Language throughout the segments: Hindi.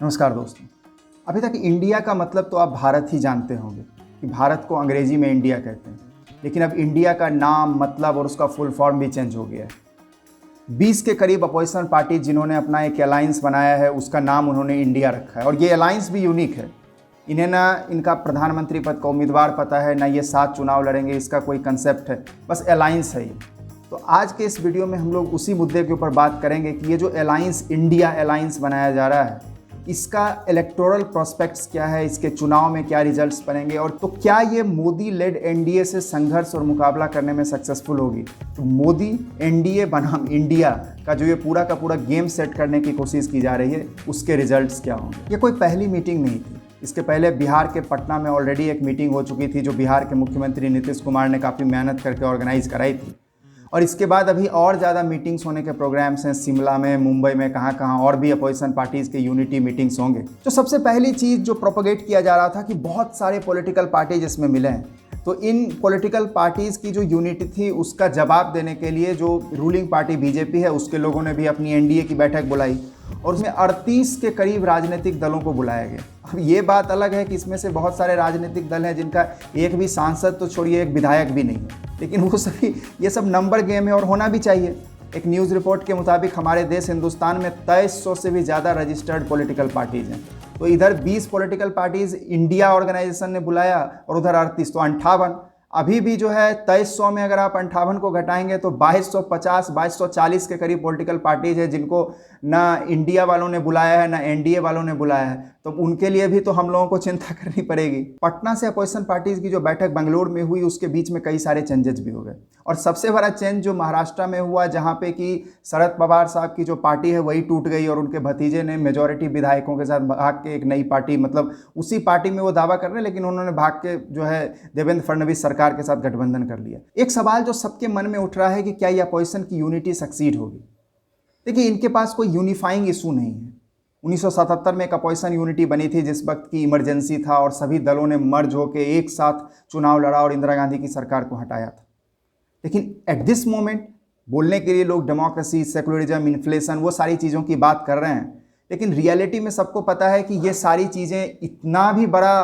नमस्कार दोस्तों। अभी तक इंडिया का मतलब तो आप भारत ही जानते होंगे कि भारत को अंग्रेजी में इंडिया कहते हैं। लेकिन अब इंडिया का नाम, मतलब और उसका फुल फॉर्म भी चेंज हो गया है। 20 के करीब अपोजिशन पार्टी जिन्होंने अपना एक अलायंस बनाया है, उसका नाम उन्होंने इंडिया रखा है। और ये अलायंस भी यूनिक है। इन्हें ना इनका प्रधानमंत्री पद का उम्मीदवार पता है, ना ये साथ चुनाव लड़ेंगे, इसका कोई कंसेप्ट है, बस अलायंस है ये। तो आज के इस वीडियो में हम लोग उसी मुद्दे के ऊपर बात करेंगे कि ये जो अलायंस, इंडिया अलायंस बनाया जा रहा है, इसका इलेक्टोरल प्रोस्पेक्ट्स क्या है, इसके चुनाव में क्या रिजल्ट्स बनेंगे, और तो क्या ये मोदी लेड एनडीए से संघर्ष और मुकाबला करने में सक्सेसफुल होगी। तो मोदी एनडीए बनाम इंडिया का जो ये पूरा का पूरा गेम सेट करने की कोशिश की जा रही है, उसके रिजल्ट्स क्या होंगे। ये कोई पहली मीटिंग नहीं थी। इसके पहले बिहार के पटना में ऑलरेडी एक मीटिंग हो चुकी थी, जो बिहार के मुख्यमंत्री नीतीश कुमार ने काफ़ी मेहनत करके ऑर्गेनाइज कराई थी। और इसके बाद अभी और ज़्यादा मीटिंग्स होने के प्रोग्राम्स हैं, शिमला में, मुंबई में, कहाँ और भी अपोजिशन पार्टीज़ के यूनिटी मीटिंग्स होंगे। तो सबसे पहली चीज़ जो प्रोपोगेट किया जा रहा था कि बहुत सारे पॉलिटिकल पार्टीज इसमें मिले हैं, तो इन पॉलिटिकल पार्टीज़ की जो यूनिटी थी उसका जवाब देने के लिए जो रूलिंग पार्टी बीजेपी है, उसके लोगों ने भी अपनी एनडीए की बैठक बुलाई और उसमें 38 के करीब राजनीतिक दलों को बुलाया गया। अब ये बात अलग है कि इसमें से बहुत सारे राजनीतिक दल हैं जिनका एक भी सांसद तो छोड़िए, एक विधायक भी नहीं है, लेकिन वो सभी, ये सब नंबर गेम है और होना भी चाहिए। एक न्यूज़ रिपोर्ट के मुताबिक हमारे देश हिंदुस्तान में 2300 से भी ज़्यादा रजिस्टर्ड पॉलिटिकल पार्टीज़ हैं। तो इधर 20 पॉलिटिकल पार्टीज़ इंडिया ऑर्गेनाइजेशन ने बुलाया और उधर 38, तो 58। अभी भी जो है 2300 में अगर आप 58 को घटाएंगे तो 2250, 2240 के करीब पॉलिटिकल पार्टीज है जिनको ना इंडिया वालों ने बुलाया है, ना एनडीए वालों ने बुलाया है। तो उनके लिए भी तो हम लोगों को चिंता करनी पड़ेगी। पटना से अपोजिशन पार्टीज की जो बैठक बेंगलुरु में हुई, उसके बीच में कई सारे चेंजेस भी हो गए। और सबसे बड़ा चेंज जो महाराष्ट्र में हुआ, जहाँ पे कि शरद पवार साहब की जो पार्टी है वही टूट गई और उनके भतीजे ने मेजॉरिटी विधायकों के साथ भाग के एक नई पार्टी, मतलब उसी पार्टी में वो दावा कर रहे हैं, लेकिन उन्होंने भाग के जो है देवेंद्र फडणवीस सरकार के साथ गठबंधन कर लिया। एक सवाल जो सबके मन में उठ रहा है कि क्या ये अपोजिशन की यूनिटी सक्सीड होगी। देखिए, इनके पास कोई यूनिफाइंग इशू नहीं है। 1977 में एक अपोजिशन यूनिटी बनी थी जिस वक्त की इमरजेंसी था और सभी दलों ने मर्ज होकर एक साथ चुनाव लड़ा और इंदिरा गांधी की सरकार को हटाया था। लेकिन एट दिस मोमेंट बोलने के लिए लोग डेमोक्रेसी, सेकुलरिज्म, इन्फ्लेशन, वो सारी चीज़ों की बात कर रहे हैं, लेकिन रियलिटी में सबको पता है कि ये सारी चीज़ें इतना भी बड़ा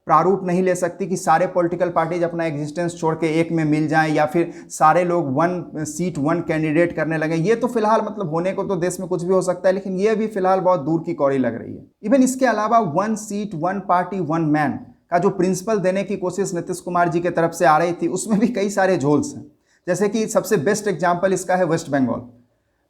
प्रारूप नहीं ले सकती कि सारे पॉलिटिकल पार्टीज अपना एग्जिस्टेंस छोड़ के एक में मिल जाएं या फिर सारे लोग वन सीट वन कैंडिडेट करने लगे। ये तो फिलहाल, मतलब होने को तो देश में कुछ भी हो सकता है, लेकिन ये भी फिलहाल बहुत दूर की कौड़ी लग रही है। इवन इसके अलावा one seat one party one man का जो प्रिंसिपल देने की कोशिश नीतीश कुमार जी की तरफ से आ रही थी, उसमें भी कई सारे झोल्स हैं। जैसे कि सबसे बेस्ट एग्जाम्पल इसका है वेस्ट बंगाल।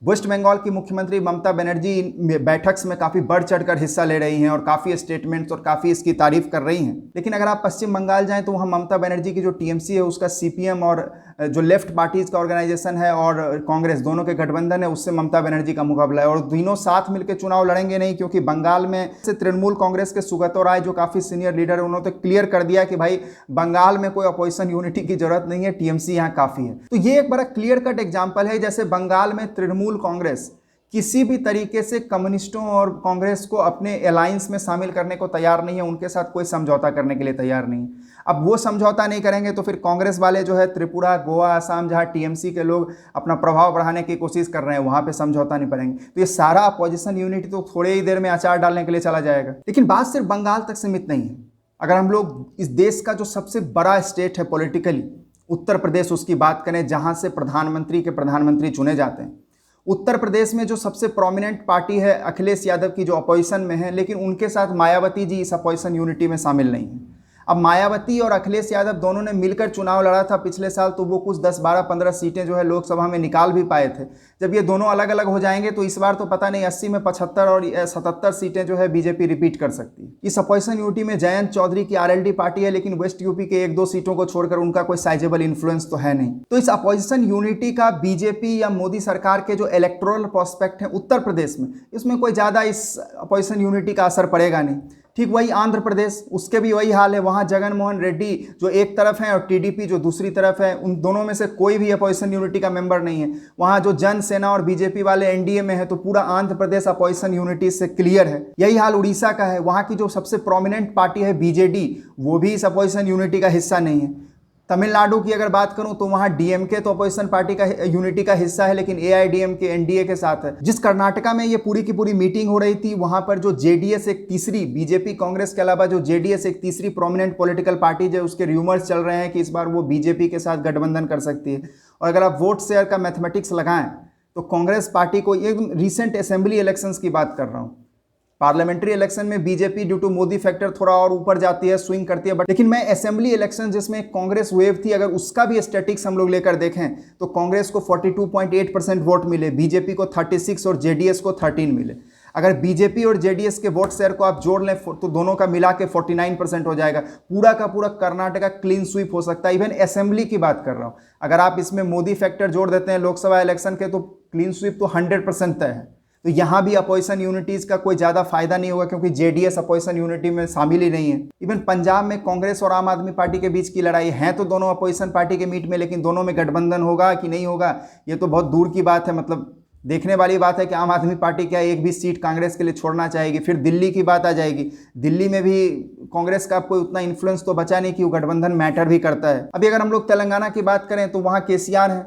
वेस्ट बंगाल की मुख्यमंत्री ममता बनर्जी बैठक में काफ़ी बढ़ चढ़कर हिस्सा ले रही हैं और काफ़ी स्टेटमेंट्स और काफ़ी इसकी तारीफ कर रही हैं। लेकिन अगर आप पश्चिम बंगाल जाएं तो वहाँ ममता बनर्जी की जो टीएमसी है, उसका सीपीएम और जो लेफ्ट पार्टीज का ऑर्गेनाइजेशन है और कांग्रेस, दोनों के गठबंधन है, उससे ममता बनर्जी का मुकाबला है। और तीनों साथ मिलकर चुनाव लड़ेंगे नहीं, क्योंकि बंगाल में से तृणमूल कांग्रेस के सुगतो राय जो काफ़ी सीनियर लीडर है, उन्होंने तो क्लियर कर दिया कि भाई बंगाल में कोई अपोजिशन यूनिटी की जरूरत नहीं है, टीएमसी यहाँ काफ़ी है। तो ये एक बड़ा क्लियर कट एग्जाम्पल है। जैसे बंगाल में तृणमूल कांग्रेस किसी भी तरीके से कम्युनिस्टों और कांग्रेस को अपने अलायंस में शामिल करने को तैयार नहीं है, उनके साथ कोई समझौता करने के लिए तैयार नहीं। अब वो समझौता नहीं करेंगे तो फिर कांग्रेस वाले जो है त्रिपुरा, गोवा, असम, जहां टीएमसी के लोग अपना प्रभाव बढ़ाने की कोशिश कर रहे हैं, वहां पे समझौता नहीं करेंगे। तो ये सारा अपोजिशन यूनिटी तो थोड़े ही देर में अचार डालने के लिए चला जाएगा। लेकिन बात सिर्फ बंगाल तक सीमित नहीं है। अगर हम लोग इस देश का जो सबसे बड़ा स्टेट है पॉलिटिकली, उत्तर प्रदेश, उसकी बात करें, जहां से प्रधानमंत्री चुने जाते हैं, उत्तर प्रदेश में जो सबसे प्रोमिनेंट पार्टी है अखिलेश यादव की, जो अपोजिशन में है, लेकिन उनके साथ मायावती जी इस अपोजिशन यूनिटी में शामिल नहीं है। अब मायावती और अखिलेश यादव दोनों ने मिलकर चुनाव लड़ा था पिछले साल, तो वो कुछ 10, 12, 15 सीटें जो है लोकसभा में निकाल भी पाए थे। जब ये दोनों अलग अलग हो जाएंगे तो इस बार तो पता नहीं 80 में 75 और 77 सीटें जो है बीजेपी रिपीट कर सकती है। इस अपोजिशन यूनिटी में जयंत चौधरी की आरएलडी पार्टी है, लेकिन वेस्ट यूपी के 1-2 सीटों को छोड़कर उनका कोई साइजेबल इन्फ्लुएंस तो है नहीं। तो इस अपोजिशन यूनिटी का बीजेपी या मोदी सरकार के जो इलेक्टोरल प्रोस्पेक्ट है उत्तर प्रदेश में, इसमें कोई ज़्यादा इस अपोजिशन यूनिटी का असर पड़ेगा नहीं। ठीक वही आंध्र प्रदेश, उसके भी वही हाल है। वहाँ जगन मोहन रेड्डी जो एक तरफ हैं और टीडीपी जो दूसरी तरफ है, उन दोनों में से कोई भी अपोजिशन यूनिटी का मेंबर नहीं है। वहाँ जो जन सेना और बीजेपी वाले एनडीए में है, तो पूरा आंध्र प्रदेश अपोजिशन यूनिटी से क्लियर है। यही हाल उड़ीसा का है। वहाँ की जो सबसे प्रोमिनेंट पार्टी है बीजेडी, वो भी इस अपोजिशन यूनिटी का हिस्सा नहीं है। तमिलनाडु की अगर बात करूं तो वहां डीएमके तो अपोजिशन पार्टी का यूनिटी का हिस्सा है, लेकिन एआईडीएमके एनडीए के साथ है। जिस कर्नाटका में ये पूरी की पूरी मीटिंग हो रही थी, वहां पर जो जेडीएस एक तीसरी, बीजेपी कांग्रेस के अलावा जो जेडीएस एक तीसरी प्रोमिनेंट पॉलिटिकल पार्टी जो उसके र्यूमर्स चल रहे हैं कि इस बार वो बीजेपी के साथ गठबंधन कर सकती है। और अगर आप वोट शेयर का मैथमेटिक्स लगाएं तो कांग्रेस पार्टी को, ये रिसेंट असेंबली इलेक्शंस की बात कर रहा हूं, पार्लियामेंट्री इलेक्शन में BJP due to Modi factor थोड़ा और ऊपर जाती है, स्विंग करती है, बट लेकिन मैं असेंबली इलेक्शन जिसमें कांग्रेस वेव थी, अगर उसका भी स्टैटिक्स हम लोग लेकर देखें तो कांग्रेस को 42.8% वोट मिले, बीजेपी को 36 और जेडीएस को 13 मिले। अगर बीजेपी और जेडीएस के वोट शेयर को आप जोड़ लें तो दोनों का मिला के 49% हो जाएगा। पूरा का पूरा कर्नाटका क्लीन स्वीप हो सकता है। इवन असेंबली की बात कर रहा हूँ, अगर आप इसमें मोदी फैक्टर जोड़ देते हैं लोकसभा इलेक्शन के, तो क्लीन स्वीप तो 100% तय है। तो यहाँ भी अपोजिशन यूनिटीज़ का कोई ज़्यादा फायदा नहीं होगा, क्योंकि जेडीएस अपोजिशन यूनिटी में शामिल ही नहीं है। इवन पंजाब में कांग्रेस और आम आदमी पार्टी के बीच की लड़ाई है, तो दोनों अपोजिशन पार्टी के मीट में, लेकिन दोनों में गठबंधन होगा कि नहीं होगा ये तो बहुत दूर की बात है। मतलब देखने वाली बात है कि आम आदमी पार्टी क्या एक भी सीट कांग्रेस के लिए छोड़ना चाहेगी। फिर दिल्ली की बात आ जाएगी, दिल्ली में भी कांग्रेस का कोई उतना इन्फ्लुएंस तो बचा नहीं कि वो गठबंधन मैटर भी करता है। अभी अगर हम लोग तेलंगाना की बात करें तो वहाँ केसीआर है,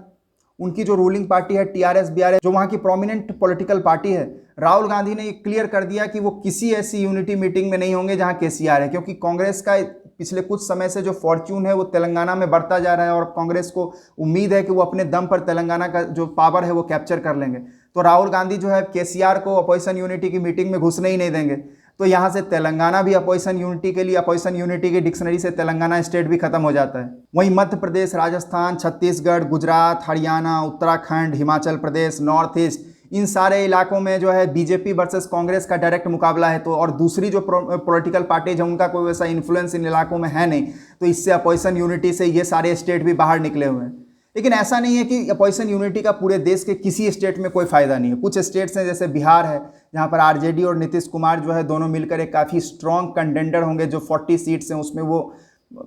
उनकी जो रूलिंग पार्टी है टीआरएस बीआरएस, जो वहाँ की प्रोमिनेंट पॉलिटिकल पार्टी है। राहुल गांधी ने ये क्लियर कर दिया कि वो किसी ऐसी यूनिटी मीटिंग में नहीं होंगे जहाँ केसीआर है, क्योंकि कांग्रेस का पिछले कुछ समय से जो फॉर्च्यून है वो तेलंगाना में बढ़ता जा रहा है और कांग्रेस को उम्मीद है कि वो अपने दम पर तेलंगाना का जो पावर है वो कैप्चर कर लेंगे। तो राहुल गांधी जो है केसीआर को अपोजिशन यूनिटी की मीटिंग में घुसने ही नहीं देंगे। तो यहाँ से तेलंगाना भी अपोजिशन यूनिटी के लिए, अपोजिशन यूनिटी की डिक्शनरी से तेलंगाना स्टेट भी खत्म हो जाता है। वहीं मध्य प्रदेश, राजस्थान, छत्तीसगढ़, गुजरात, हरियाणा, उत्तराखंड, हिमाचल प्रदेश, नॉर्थ ईस्ट, इन सारे इलाकों में जो है बीजेपी वर्सेस कांग्रेस का डायरेक्ट मुकाबला है। तो और दूसरी जो पॉलिटिकल पार्टीज है उनका कोई वैसा इन्फ्लुएंस इन इलाकों में है नहीं, तो इससे अपोजिशन यूनिटी से ये सारे स्टेट भी बाहर निकले हुए हैं। लेकिन ऐसा नहीं है कि अपोजिशन यूनिटी का पूरे देश के किसी स्टेट में कोई फायदा नहीं है। कुछ स्टेट्स हैं जैसे बिहार है, जहां पर आरजेडी और नीतीश कुमार जो है दोनों मिलकर एक काफ़ी स्ट्रॉन्ग कंटेंडर होंगे। जो 40 सीट्स हैं उसमें वो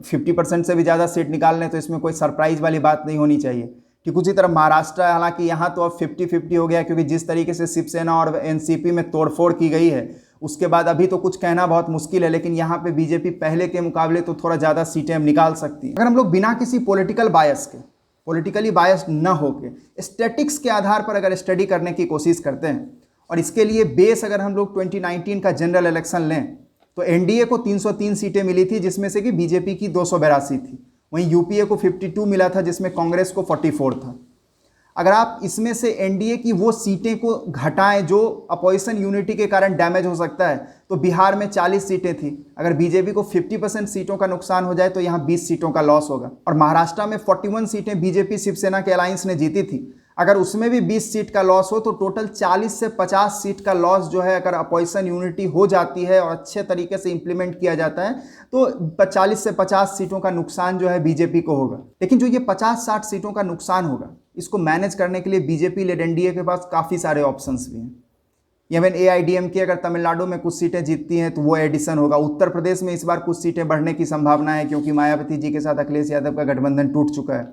50% से भी ज़्यादा सीट निकाल लें, तो इसमें कोई सरप्राइज वाली बात नहीं होनी चाहिए। ठीक उसी तरह महाराष्ट्र है, हालांकि यहाँ तो अब 50-50 हो गया, क्योंकि जिस तरीके से शिवसेना और एनसीपी में तोड़फोड़ की गई है उसके बाद अभी तो कुछ कहना बहुत मुश्किल है, लेकिन यहाँ पे बीजेपी पहले के मुकाबले तो थोड़ा ज़्यादा सीटें अब निकाल सकती है। अगर हम लोग बिना किसी पॉलिटिकल बायस के, पॉलिटिकली बायस्ड न होके स्टैटिक्स के आधार पर अगर स्टडी करने की कोशिश करते हैं, और इसके लिए बेस अगर हम लोग 2019 का जनरल इलेक्शन लें तो एनडीए को 303 सीटें मिली थी, जिसमें से कि बीजेपी की 282 थी। वहीं यूपीए को 52 मिला था, जिसमें कांग्रेस को 44 था। अगर आप इसमें से एनडीए की वो सीटें को घटाएं जो अपोजिशन यूनिटी के कारण डैमेज हो सकता है, तो बिहार में 40 सीटें थी। अगर बीजेपी को 50% सीटों का नुकसान हो जाए तो यहाँ 20 सीटों का लॉस होगा। और महाराष्ट्र में 41 सीटें बीजेपी शिवसेना के अलायंस ने जीती थी, अगर उसमें भी 20 सीट का लॉस हो तो टोटल 40 से 50 सीट का लॉस जो है, अगर अपोजिशन यूनिटी हो जाती है और अच्छे तरीके से इंप्लीमेंट किया जाता है तो 40 से 50 सीटों का नुकसान जो है बीजेपी को होगा। लेकिन जो ये 50-60 सीटों का नुकसान होगा, इसको मैनेज करने के लिए बीजेपी लेड एनडीए के पास काफ़ी सारे ऑप्शंस भी हैं। इवन एआईडीएमके अगर तमिलनाडु में कुछ सीटें जीतती हैं तो वो एडिशन होगा। उत्तर प्रदेश में इस बार कुछ सीटें बढ़ने की संभावना है, क्योंकि मायावती जी के साथ अखिलेश यादव का गठबंधन टूट चुका है।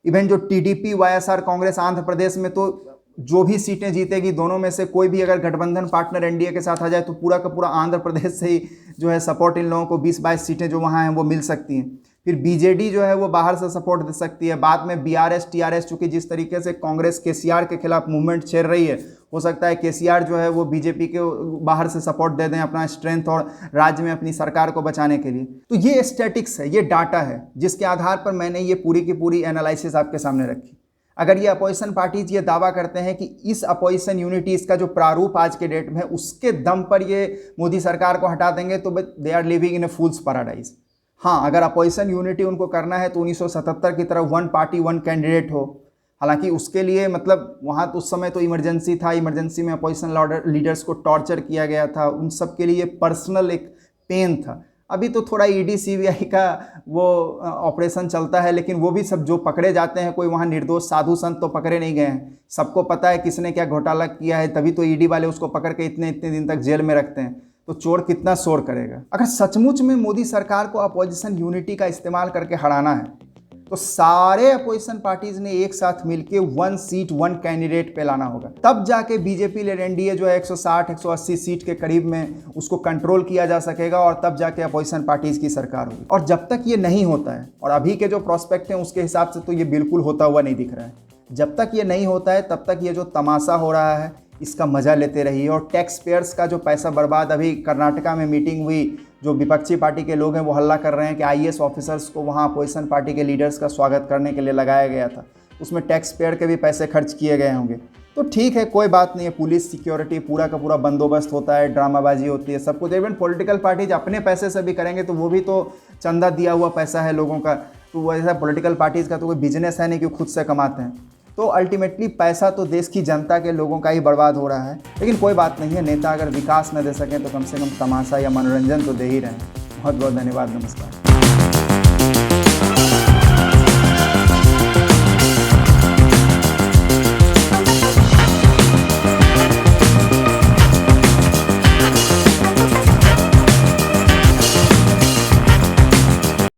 इवन जो टीडीपी वाईएसआर कांग्रेस आंध्र प्रदेश में, तो जो भी सीटें जीतेगी दोनों में से कोई भी अगर गठबंधन पार्टनर एनडीए के साथ आ जाए तो पूरा का पूरा आंध्र प्रदेश से ही जो है सपोर्ट इन लोगों को 20-22 सीटें जो वहाँ हैं वो मिल सकती हैं। फिर बीजेडी जो है वो बाहर से सपोर्ट दे सकती है। बाद में बीआरएस टीआरएस, चूँकि जिस तरीके से कांग्रेस केसीआर के खिलाफ मूवमेंट छेड़ रही है, हो सकता है केसीआर जो है वो बीजेपी के बाहर से सपोर्ट दे दें अपना स्ट्रेंथ और राज्य में अपनी सरकार को बचाने के लिए। तो ये स्टैटिक्स है, ये डाटा है, जिसके आधार पर मैंने ये पूरी की पूरी एनालिसिस आपके सामने रखी। अगर ये अपोजिशन पार्टीज ये दावा करते हैं कि इस अपोजिशन यूनिटी, इसका जो प्रारूप आज के डेट में है उसके दम पर ये मोदी सरकार को हटा देंगे, तो they are living in a fool's paradise. हाँ, अगर अपोजिशन यूनिटी उनको करना है तो 1977 की तरह 1 पार्टी 1 कैंडिडेट हो। हालांकि उसके लिए मतलब वहाँ तो उस समय तो इमरजेंसी था, इमरजेंसी में अपोजिशन लीडर्स को टॉर्चर किया गया था, उन सब के लिए पर्सनल एक पेन था। अभी तो थोड़ा ईडी सीबीआई का वो ऑपरेशन चलता है, लेकिन वो भी सब जो पकड़े जाते हैं, कोई वहाँ निर्दोष साधु संत तो पकड़े नहीं गए हैं। सबको पता है किसने क्या घोटाला किया है, तभी तो ईडी वाले उसको पकड़ के इतने दिन तक जेल में रखते हैं। तो चोर कितना शोर करेगा। अगर सचमुच में मोदी सरकार को अपोजिशन यूनिटी का इस्तेमाल करके हराना है तो सारे अपोजिशन पार्टीज ने एक साथ मिलके 1 सीट 1 कैंडिडेट पे लाना होगा, तब जाके बीजेपी लेड एनडीए जो है 160 180 सीट के करीब में उसको कंट्रोल किया जा सकेगा और तब जाके अपोजिशन पार्टीज की सरकार होगी। और जब तक ये नहीं होता है, और अभी के जो प्रोस्पेक्ट हैं उसके हिसाब से तो ये बिल्कुल होता हुआ नहीं दिख रहा है, जब तक ये नहीं होता है तब तक ये जो तमाशा हो रहा है इसका मजा लेते रहिए। और टैक्स पेयर्स का जो पैसा बर्बाद, अभी कर्नाटका में मीटिंग हुई, जो विपक्षी पार्टी के लोग हैं वो हल्ला कर रहे हैं कि आईएएस ऑफिसर्स को वहाँ अपोजिशन पार्टी के लीडर्स का स्वागत करने के लिए लगाया गया था, उसमें टैक्स पेयर के भी पैसे खर्च किए गए होंगे। तो ठीक है, कोई बात नहीं है, पुलिस सिक्योरिटी पूरा का पूरा बंदोबस्त होता है, ड्रामाबाजी होती है, सब कुछ। इवन पॉलिटिकल पार्टीज अपने पैसे से भी करेंगे तो वो भी तो चंदा दिया हुआ पैसा है लोगों का, तो वैसा पॉलिटिकल पार्टीज़ का तो कोई बिजनेस है नहीं कि खुद से कमाते हैं। तो अल्टीमेटली पैसा तो देश की जनता के लोगों का ही बर्बाद हो रहा है। लेकिन कोई बात नहीं है, नेता अगर विकास न दे सकें तो कम से कम तमाशा या मनोरंजन तो दे ही रहे हैं। बहुत बहुत धन्यवाद, नमस्कार।